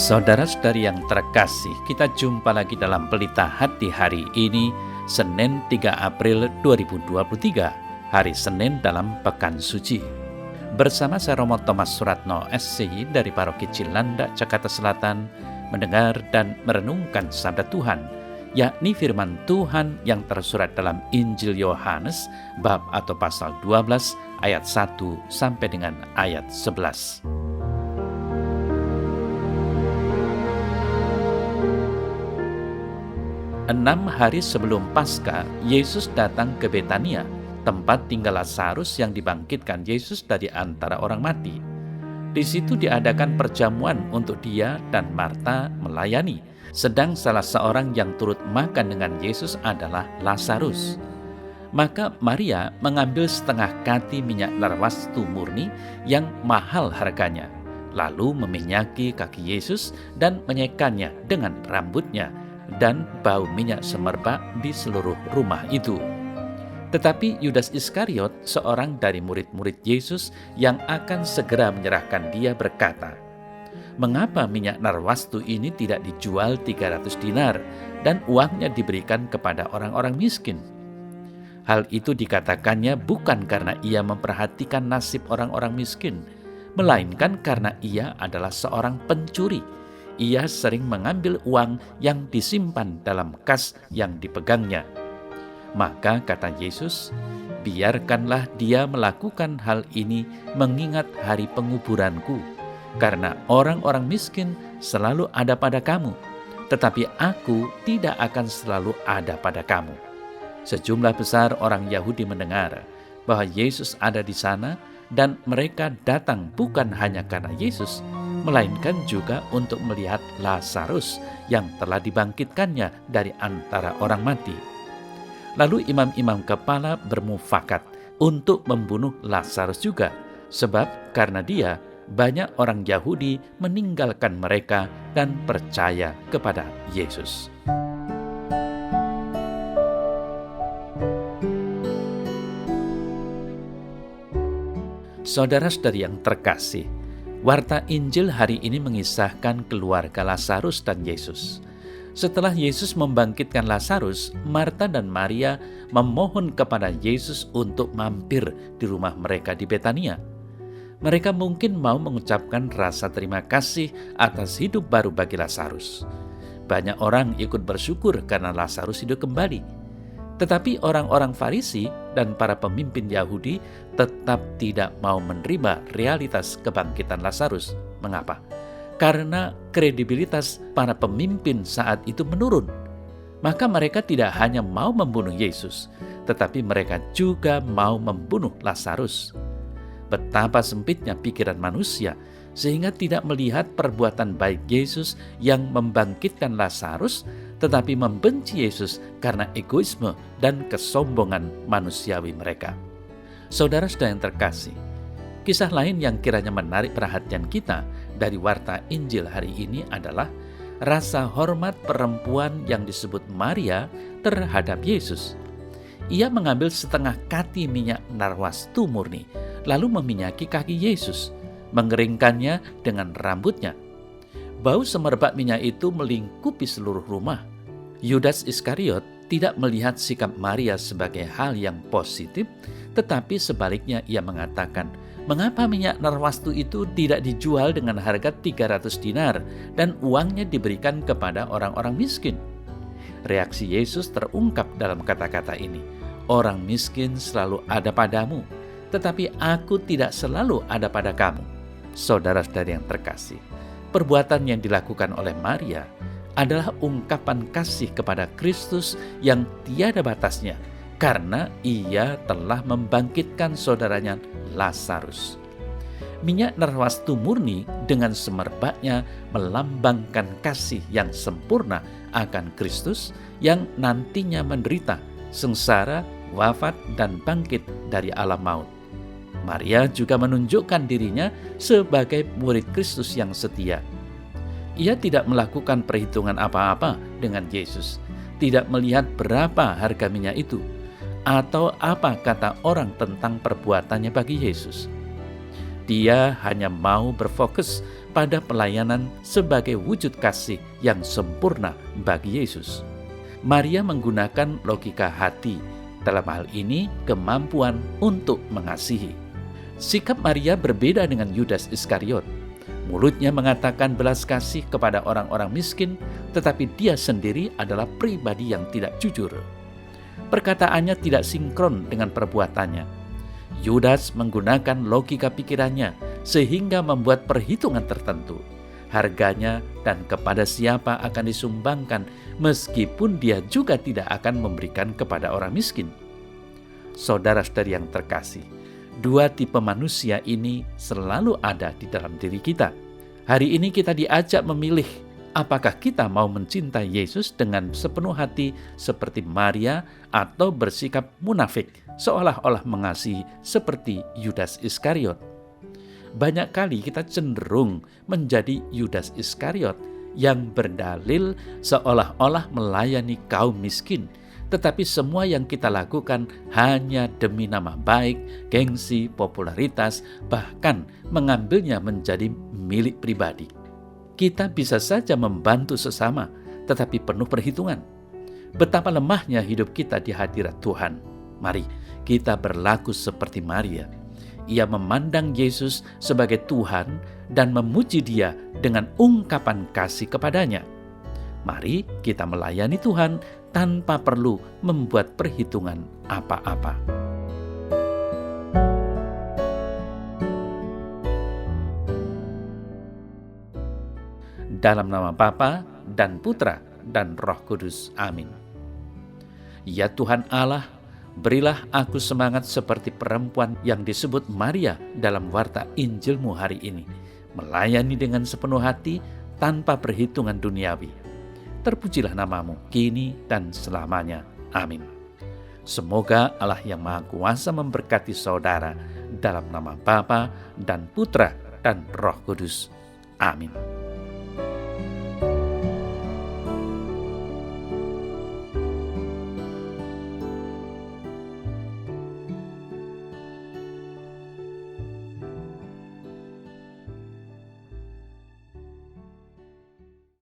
Saudara-saudari yang terkasih, kita jumpa lagi dalam Pelita Hati hari ini, Senin 3 April 2023, hari Senin dalam Pekan Suci. Bersama saya Romo Thomas Suratno SCI dari Paroki Cilandak, Jakarta Selatan, mendengar dan merenungkan sabda Tuhan, yakni firman Tuhan yang tersurat dalam Injil Yohanes, bab atau pasal 12, ayat 1 sampai dengan ayat 11. Enam hari sebelum Paskah, Yesus datang ke Betania, tempat tinggal Lazarus yang dibangkitkan Yesus dari antara orang mati. Di situ diadakan perjamuan untuk dia dan Marta melayani, sedang salah seorang yang turut makan dengan Yesus adalah Lazarus. Maka Maria mengambil setengah kati minyak narwastu murni yang mahal harganya, lalu meminyaki kaki Yesus dan menyekannya dengan rambutnya, dan bau minyak semerbak di seluruh rumah itu. Tetapi Yudas Iskariot, seorang dari murid-murid Yesus yang akan segera menyerahkan dia, berkata, "Mengapa minyak narwastu ini tidak dijual 300 dinar dan uangnya diberikan kepada orang-orang miskin?" Hal itu dikatakannya bukan karena ia memperhatikan nasib orang-orang miskin, melainkan karena ia adalah seorang pencuri. Ia sering mengambil uang yang disimpan dalam kas yang dipegangnya. Maka kata Yesus, "Biarkanlah dia melakukan hal ini mengingat hari penguburanku, karena orang-orang miskin selalu ada pada kamu, tetapi aku tidak akan selalu ada pada kamu." Sejumlah besar orang Yahudi mendengar bahwa Yesus ada di sana, dan mereka datang bukan hanya karena Yesus, melainkan juga untuk melihat Lazarus yang telah dibangkitkannya dari antara orang mati. Lalu imam-imam kepala bermufakat untuk membunuh Lazarus juga, sebab karena dia banyak orang Yahudi meninggalkan mereka dan percaya kepada Yesus. Saudara-saudari yang terkasih, warta Injil hari ini mengisahkan keluarga Lazarus dan Yesus. Setelah Yesus membangkitkan Lazarus, Marta dan Maria memohon kepada Yesus untuk mampir di rumah mereka di Betania. Mereka mungkin mau mengucapkan rasa terima kasih atas hidup baru bagi Lazarus. Banyak orang ikut bersyukur karena Lazarus hidup kembali. Tetapi orang-orang Farisi dan para pemimpin Yahudi tetap tidak mau menerima realitas kebangkitan Lazarus. Mengapa? Karena kredibilitas para pemimpin saat itu menurun. Maka mereka tidak hanya mau membunuh Yesus, tetapi mereka juga mau membunuh Lazarus. Betapa sempitnya pikiran manusia, sehingga tidak melihat perbuatan baik Yesus yang membangkitkan Lazarus, tetapi membenci Yesus karena egoisme dan kesombongan manusiawi mereka. Saudara-saudara yang terkasih, kisah lain yang kiranya menarik perhatian kita dari warta Injil hari ini adalah rasa hormat perempuan yang disebut Maria terhadap Yesus. Ia mengambil setengah kati minyak narwastu murni, lalu meminyaki kaki Yesus, mengeringkannya dengan rambutnya. Bau semerbak minyak itu melingkupi seluruh rumah. Yudas Iskariot tidak melihat sikap Maria sebagai hal yang positif, tetapi sebaliknya ia mengatakan, "Mengapa minyak narwastu itu tidak dijual dengan harga 300 dinar dan uangnya diberikan kepada orang-orang miskin?" Reaksi Yesus terungkap dalam kata-kata ini, "Orang miskin selalu ada padamu, tetapi aku tidak selalu ada pada kamu." Saudara-saudari yang terkasih, perbuatan yang dilakukan oleh Maria adalah ungkapan kasih kepada Kristus yang tiada batasnya, karena ia telah membangkitkan saudaranya Lazarus. Minyak narwastu murni dengan semerbaknya melambangkan kasih yang sempurna akan Kristus yang nantinya menderita, sengsara, wafat, dan bangkit dari alam maut. Maria juga menunjukkan dirinya sebagai murid Kristus yang setia. Ia tidak melakukan perhitungan apa-apa dengan Yesus, tidak melihat berapa harga minyak itu, atau apa kata orang tentang perbuatannya bagi Yesus. Dia hanya mau berfokus pada pelayanan sebagai wujud kasih yang sempurna bagi Yesus. Maria menggunakan logika hati, dalam hal ini kemampuan untuk mengasihi. Sikap Maria berbeda dengan Yudas Iskariot. Mulutnya mengatakan belas kasih kepada orang-orang miskin, tetapi dia sendiri adalah pribadi yang tidak jujur. Perkataannya tidak sinkron dengan perbuatannya. Yudas menggunakan logika pikirannya sehingga membuat perhitungan tertentu, harganya dan kepada siapa akan disumbangkan, meskipun dia juga tidak akan memberikan kepada orang miskin. Saudara-saudari yang terkasih, dua tipe manusia ini selalu ada di dalam diri kita. Hari ini kita diajak memilih apakah kita mau mencintai Yesus dengan sepenuh hati seperti Maria atau bersikap munafik seolah-olah mengasihi seperti Yudas Iskariot. Banyak kali kita cenderung menjadi Yudas Iskariot yang berdalil seolah-olah melayani kaum miskin, tetapi semua yang kita lakukan hanya demi nama baik, gengsi, popularitas, bahkan mengambilnya menjadi milik pribadi. Kita bisa saja membantu sesama, tetapi penuh perhitungan. Betapa lemahnya hidup kita di hadirat Tuhan. Mari kita berlaku seperti Maria. Ia memandang Yesus sebagai Tuhan dan memuji Dia dengan ungkapan kasih kepadanya. Mari kita melayani Tuhan tanpa perlu membuat perhitungan apa-apa. Dalam nama Bapa dan Putra dan Roh Kudus. Amin. Ya Tuhan Allah, berilah aku semangat seperti perempuan yang disebut Maria dalam warta Injil-Mu hari ini, melayani dengan sepenuh hati tanpa perhitungan duniawi. Terpujilah nama-Mu kini dan selamanya. Amin. Semoga Allah yang Maha Kuasa memberkati saudara dalam nama Bapa dan Putra dan Roh Kudus. Amin.